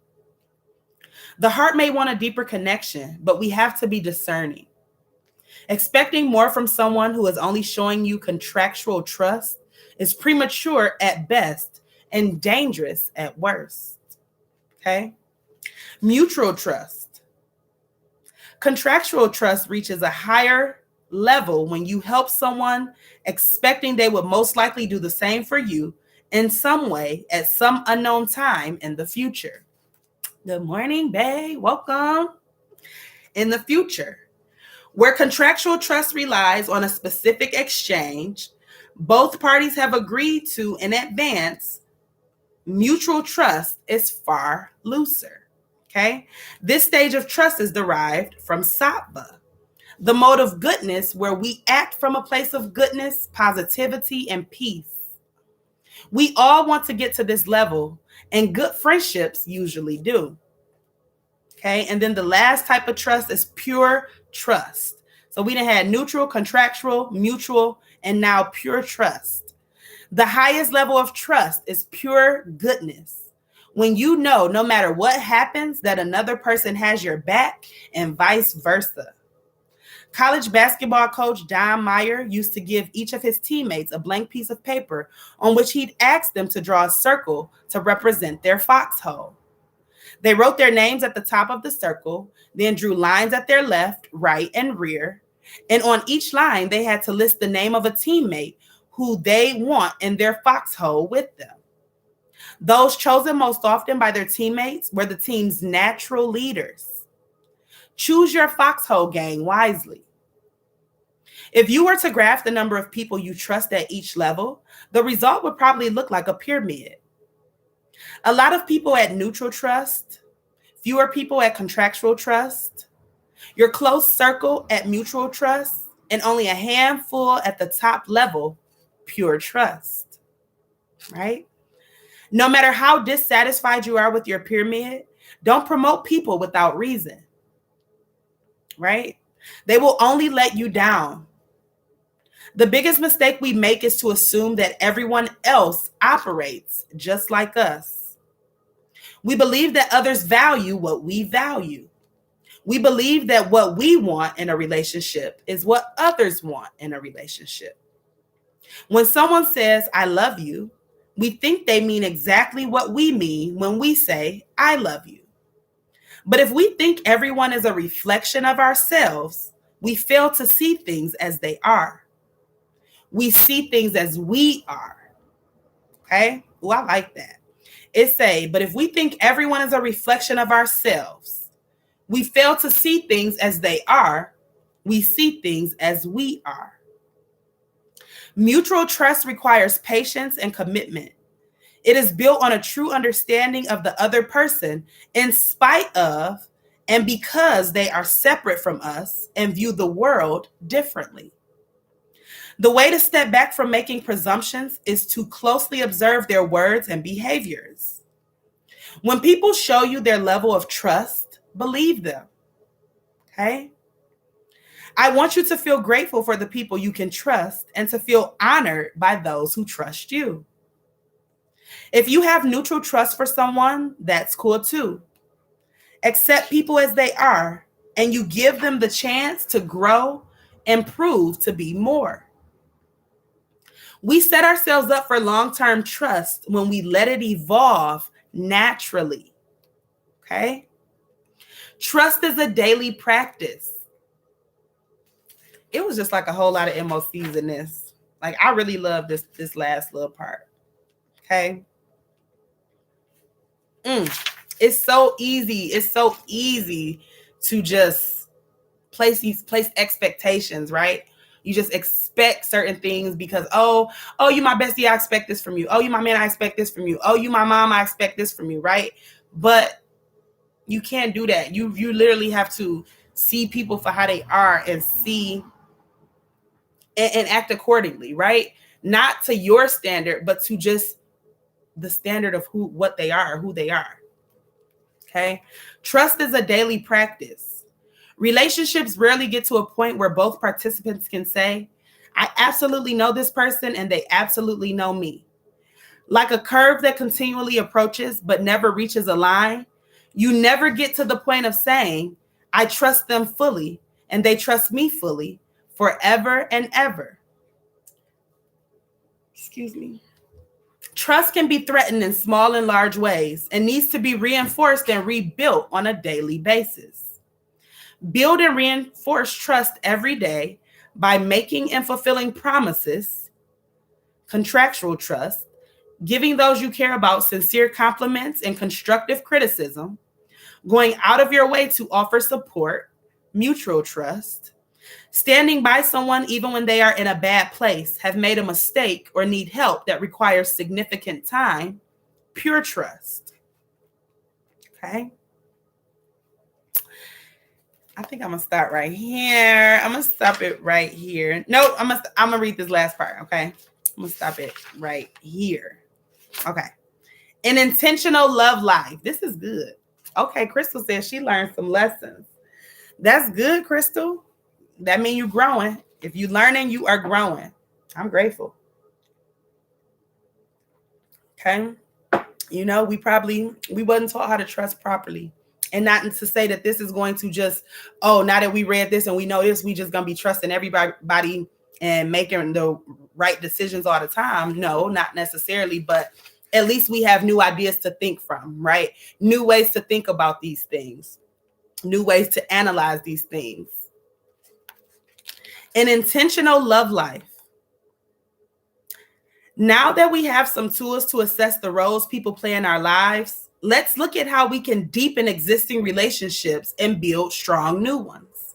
The heart may want a deeper connection, but we have to be discerning. Expecting more from someone who is only showing you contractual trust is premature at best and dangerous at worst. Okay? Mutual trust. Contractual trust reaches a higher level when you help someone expecting they would most likely do the same for you in some way at some unknown time in the future. Good morning, babe. Welcome. In the future. Where contractual trust relies on a specific exchange, both parties have agreed to in advance, mutual trust is far looser. Okay? This stage of trust is derived from sattva, the mode of goodness where we act from a place of goodness, positivity, and peace. We all want to get to this level, and good friendships usually do. Okay? And then the last type of trust is pure trust. So we done had neutral, contractual, mutual, and now pure trust. The highest level of trust is pure goodness. When you know no matter what happens that another person has your back and vice versa. College basketball coach Don Meyer used to give each of his teammates a blank piece of paper on which he'd ask them to draw a circle to represent their foxhole. They wrote their names at the top of the circle, then drew lines at their left, right, and rear. And on each line, they had to list the name of a teammate who they want in their foxhole with them. Those chosen most often by their teammates were the team's natural leaders. Choose your foxhole gang wisely. If you were to graph the number of people you trust at each level, the result would probably look like a pyramid. A lot of people at neutral trust, fewer people at contractual trust, your close circle at mutual trust, and only a handful at the top level, pure trust, right? No matter how dissatisfied you are with your pyramid, don't promote people without reason, right? They will only let you down. The biggest mistake we make is to assume that everyone else operates just like us. We believe that others value what we value. We believe that what we want in a relationship is what others want in a relationship. When someone says, I love you, we think they mean exactly what we mean when we say, I love you. But if we think everyone is a reflection of ourselves, we fail to see things as they are. We see things as we are. Okay? Oh, I like that. It say, but if we think everyone is a reflection of ourselves, we fail to see things as they are. We see things as we are. Mutual trust requires patience and commitment. It is built on a true understanding of the other person in spite of and because they are separate from us and view the world differently. The way to step back from making presumptions is to closely observe their words and behaviors. When people show you their level of trust, believe them. Okay? I want you to feel grateful for the people you can trust and to feel honored by those who trust you. If you have neutral trust for someone, that's cool too. Accept people as they are, and you give them the chance to grow and prove to be more. We set ourselves up for long-term trust when we let it evolve naturally. Okay? Trust is a daily practice. It was just like a whole lot of MOCs in this. Like, I really love this last little part. Okay? It's so easy. It's so easy to just place expectations, right? You just expect certain things because, oh, you my bestie, I expect this from you. Oh, you my man, I expect this from you. Oh, you my mom, I expect this from you, right? But you can't do that. You literally have to see people for how they are and see and act accordingly, right? Not to your standard, but to just the standard of who they are. Okay? Trust is a daily practice. Relationships rarely get to a point where both participants can say, I absolutely know this person and they absolutely know me. Like a curve that continually approaches but never reaches a line, you never get to the point of saying, I trust them fully and they trust me fully forever and ever. Excuse me. Trust can be threatened in small and large ways and needs to be reinforced and rebuilt on a daily basis. Build and reinforce trust every day by making and fulfilling promises, contractual trust, giving those you care about sincere compliments and constructive criticism, going out of your way to offer support, mutual trust, standing by someone even when they are in a bad place, have made a mistake, or need help that requires significant time, pure trust. Okay? I think I'm going to start right here. I'm going to stop it right here. No, I'm going to read this last part, okay? I'm going to stop it right here. Okay. An intentional love life. This is good. Okay, Crystal says she learned some lessons. That's good, Crystal. That means you're growing. If you're learning, you are growing. I'm grateful. Okay. You know, we wasn't taught how to trust properly. And not to say that this is going to just, now that we read this and we know this, we just going to be trusting everybody and making the right decisions all the time. No, not necessarily. But at least we have new ideas to think from, right? New ways to think about these things. New ways to analyze these things. An intentional love life. Now that we have some tools to assess the roles people play in our lives, let's look at how we can deepen existing relationships and build strong new ones.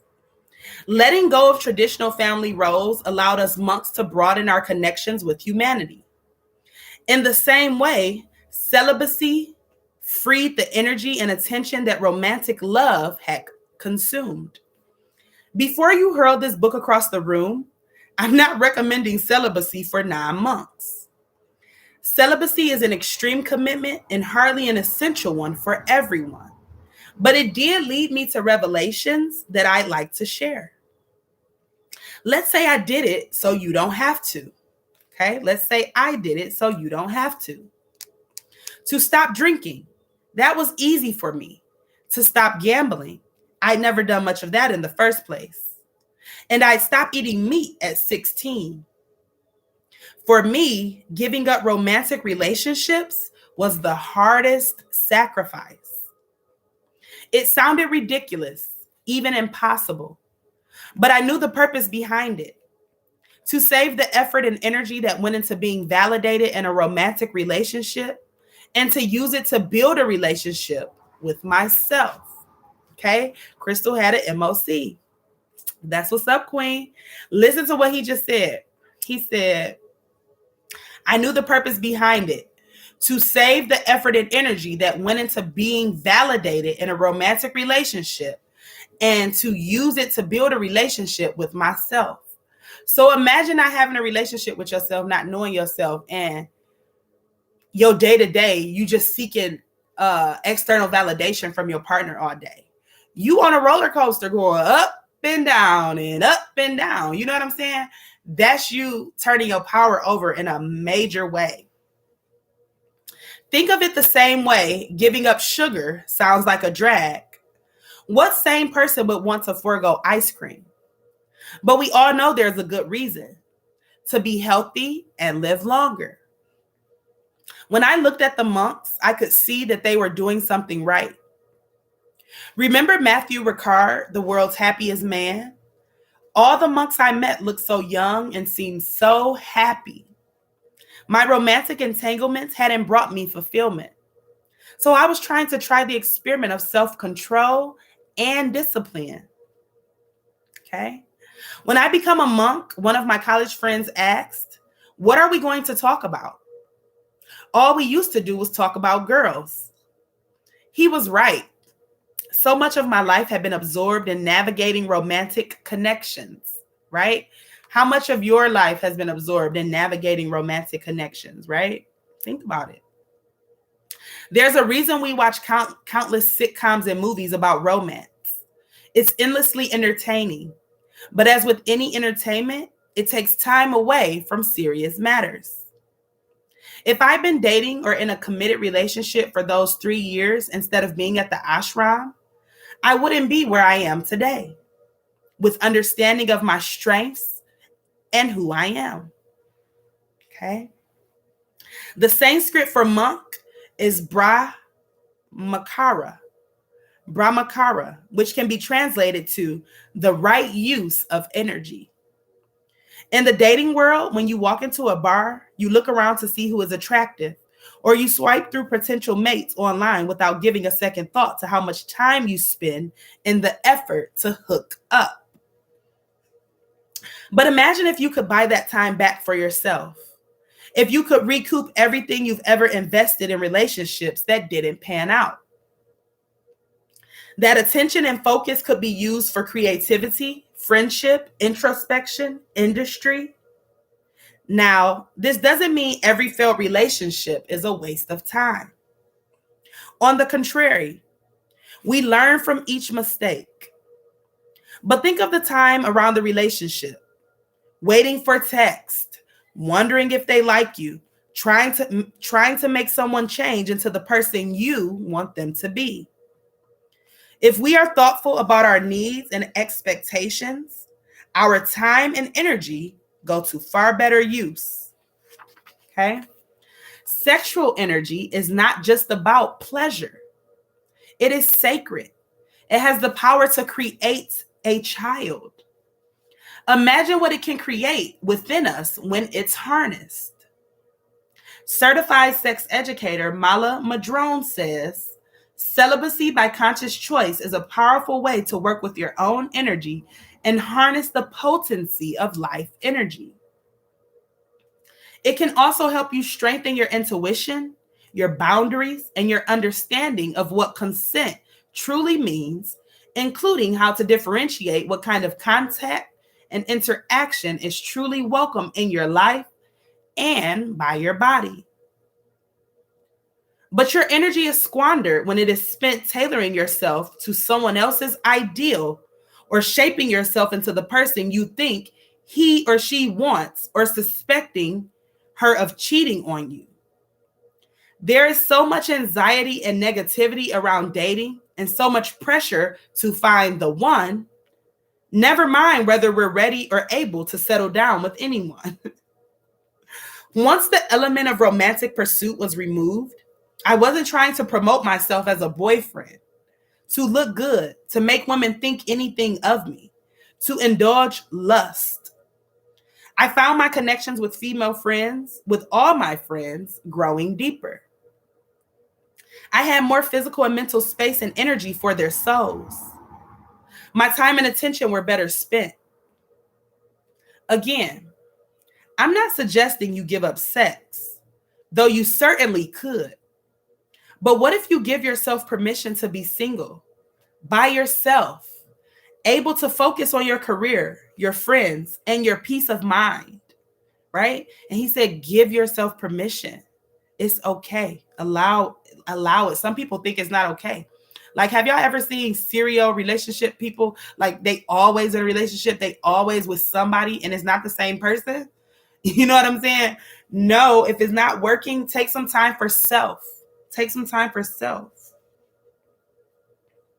Letting go of traditional family roles allowed us monks to broaden our connections with humanity. In the same way, Celibacy freed the energy and attention that romantic love had consumed. Before you hurl this book across the room, I'm not recommending celibacy for 9 months. Celibacy is an extreme commitment and hardly an essential one for everyone. But it did lead me to revelations that I'd like to share. Let's say I did it so you don't have to. Okay, let's say I did it so you don't have to. To stop drinking, that was easy for me. To stop gambling, I'd never done much of that in the first place. And I stopped eating meat at 16. For me, giving up romantic relationships was the hardest sacrifice. It sounded ridiculous, even impossible, but I knew the purpose behind it. To save the effort and energy that went into being validated in a romantic relationship and to use it to build a relationship with myself. Okay, Crystal had an MOC. That's what's up, Queen. Listen to what he just said. He said, I knew the purpose behind it. To save the effort and energy that went into being validated in a romantic relationship and to use it to build a relationship with myself. So imagine not having a relationship with yourself, not knowing yourself, and your day-to-day, you just seeking external validation from your partner all day. You on a roller coaster going up and down and up and down. You know what I'm saying? That's you turning your power over in a major way. Think of it the same way giving up sugar sounds like a drag. What sane person would want to forego ice cream? But we all know there's a good reason: to be healthy and live longer. When I looked at the monks, I could see that they were doing something right. Remember Matthew Ricard, the world's happiest man? All the monks I met looked so young and seemed so happy. My romantic entanglements hadn't brought me fulfillment. So I was trying to try the experiment of self-control and discipline. Okay. When I become a monk, one of my college friends asked, what are we going to talk about? All we used to do was talk about girls. He was right. So much of my life had been absorbed in navigating romantic connections, right? How much of your life has been absorbed in navigating romantic connections, right? Think about it. There's a reason we watch countless sitcoms and movies about romance. It's endlessly entertaining. But as with any entertainment, it takes time away from serious matters. If I'd been dating or in a committed relationship for those 3 years instead of being at the ashram, I wouldn't be where I am today, with understanding of my strengths and who I am. Okay. The Sanskrit for monk is brahmachara, which can be translated to the right use of energy. In the dating world, when you walk into a bar, you look around to see who is attractive, or you swipe through potential mates online without giving a second thought to how much time you spend in the effort to hook up. But imagine if you could buy that time back for yourself. If you could recoup everything you've ever invested in relationships that didn't pan out. That attention and focus could be used for creativity, friendship, introspection, industry. Now, this doesn't mean every failed relationship is a waste of time. On the contrary, we learn from each mistake. But think of the time around the relationship. Waiting for text, wondering if they like you, trying to make someone change into the person you want them to be. If we are thoughtful about our needs and expectations, our time and energy go to far better use. Okay? Sexual energy is not just about pleasure. It is sacred. It has the power to create a child. Imagine what it can create within us when it's harnessed. Certified sex educator Mala Madrone says, celibacy by conscious choice is a powerful way to work with your own energy and harness the potency of life energy. It can also help you strengthen your intuition, your boundaries, and your understanding of what consent truly means, including how to differentiate what kind of contact and interaction is truly welcome in your life and by your body. But your energy is squandered when it is spent tailoring yourself to someone else's ideal or shaping yourself into the person you think he or she wants, or suspecting her of cheating on you. There is so much anxiety and negativity around dating and so much pressure to find the one, never mind whether we're ready or able to settle down with anyone. Once the element of romantic pursuit was removed, I wasn't trying to promote myself as a boyfriend, to look good, to make women think anything of me, to indulge lust. I found my connections with female friends, with all my friends, growing deeper. I had more physical and mental space and energy for their souls. My time and attention were better spent. Again, I'm not suggesting you give up sex, though you certainly could. But what if you give yourself permission to be single, by yourself, able to focus on your career, your friends, and your peace of mind, right? And he said, give yourself permission. It's okay. Allow it. Some people think it's not okay. Like, have y'all ever seen serial relationship people? Like, they always in a relationship, they always with somebody, and it's not the same person. You know what I'm saying? No, if it's not working, take some time for self. Take some time for self.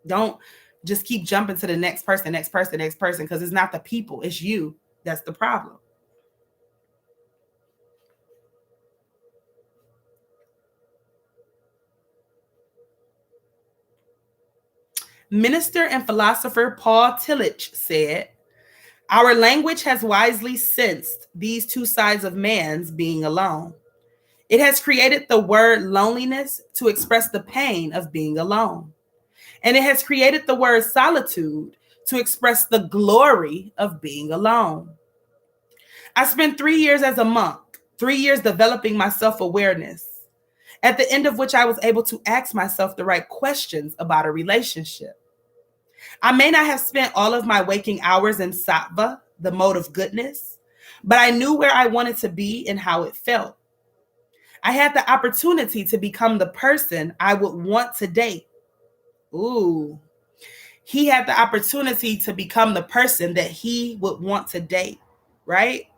Don't just keep jumping to the next person, because it's not the people, it's you that's the problem. Minister and philosopher Paul Tillich said, "Our language has wisely sensed these two sides of man's being alone. It has created the word loneliness to express the pain of being alone. And it has created the word solitude to express the glory of being alone. I spent 3 years as a monk, 3 years developing my self-awareness, at the end of which I was able to ask myself the right questions about a relationship. I may not have spent all of my waking hours in sattva, the mode of goodness, but I knew where I wanted to be and how it felt. I had the opportunity to become the person I would want to date." Ooh. He had the opportunity to become the person that he would want to date, right?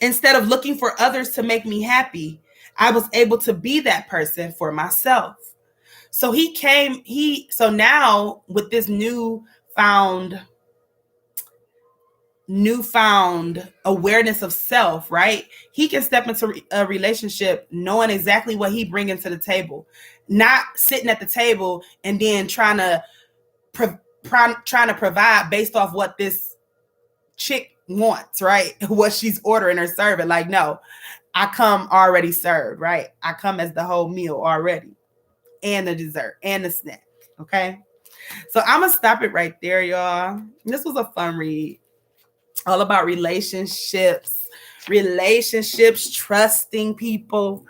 Instead of looking for others to make me happy, I was able to be that person for myself. So so now with this newfound awareness of self, right? He can step into a relationship knowing exactly what he brings to the table, not sitting at the table and then trying to provide based off what this chick wants, right? What she's ordering or serving. Like, no, I come already served, right? I come as the whole meal already, and the dessert and the snack. Okay. So I'm gonna stop it right there, y'all. This was a fun read. All about relationships, trusting people,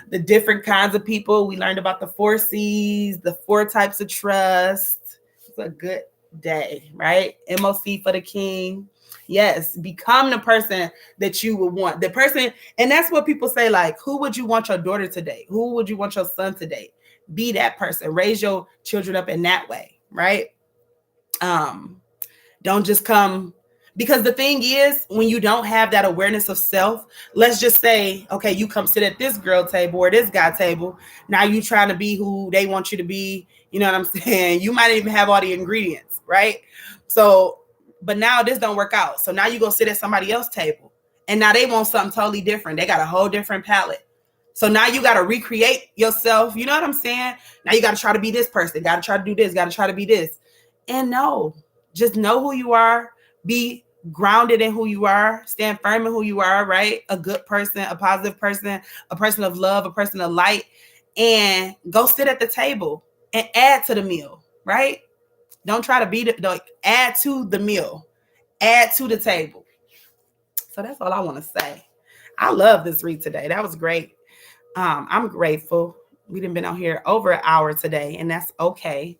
the different kinds of people. We learned about the 4 C's, the 4 types of trust. It's a good day, right? MOC for the king. Yes, become the person that you would want. The person, and that's what people say, like, who would you want your daughter to date? Who would you want your son to date? Be that person. Raise your children up in that way, right? Don't just come, because the thing is, when you don't have that awareness of self, let's just say, okay, you come sit at this girl table or this guy table. Now you trying to be who they want you to be. You know what I'm saying? You might even have all the ingredients, right? So, but now this don't work out. So now you go sit at somebody else's table, and now they want something totally different. They got a whole different palette. So now you got to recreate yourself. You know what I'm saying? Now you got to try to be this person. Got to try to do this. Got to try to be this. And no, just know who you are. Be grounded in who you are. Stand firm in who you are, right? A good person, a positive person, a person of love, a person of light. And go sit at the table and add to the meal, right? Don't try to be add to the meal. Add to the table. So that's all I want to say. I love this read today. That was great. I'm grateful. We done been out here over an hour today, and that's okay.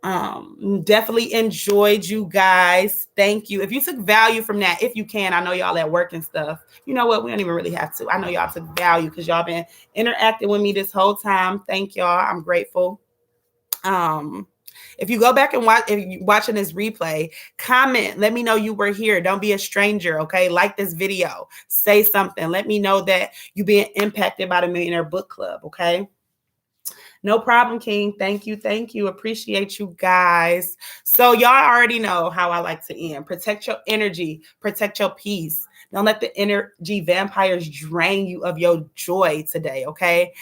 Definitely enjoyed you guys. Thank you. If you took value from that, if you can, I know y'all at work and stuff. You know what? We don't even really have to. I know y'all took value because y'all been interacting with me this whole time. Thank y'all. I'm grateful. If you go back and watch, if you're watching this replay, comment, let me know you were here. Don't be a stranger, okay? Like this video, say something. Let me know that you being impacted by the Millionaire Book Club, okay? No problem, King. Thank you. Thank you. Appreciate you guys. So y'all already know how I like to end. Protect your energy. Protect your peace. Don't let the energy vampires drain you of your joy today, okay?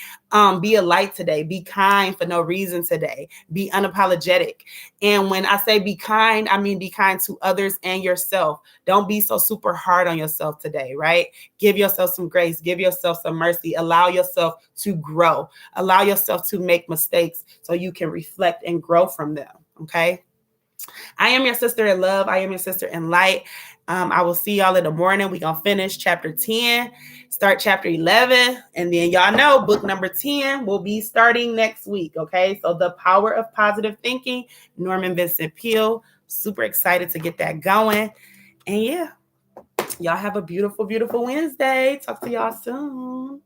Be a light today. Be kind for no reason today. Be unapologetic. And when I say be kind, I mean be kind to others and yourself. Don't be so super hard on yourself today, right? Give yourself some grace. Give yourself some mercy. Allow yourself to grow. Allow yourself to make mistakes so you can reflect and grow from them, okay? I am your sister in love. I am your sister in light. I will see y'all in the morning. We're going to finish chapter 10, start chapter 11. And then y'all know book number 10 will be starting next week. Okay. So The Power of Positive Thinking, Norman Vincent Peale. Super excited to get that going. And yeah, y'all have a beautiful, beautiful Wednesday. Talk to y'all soon.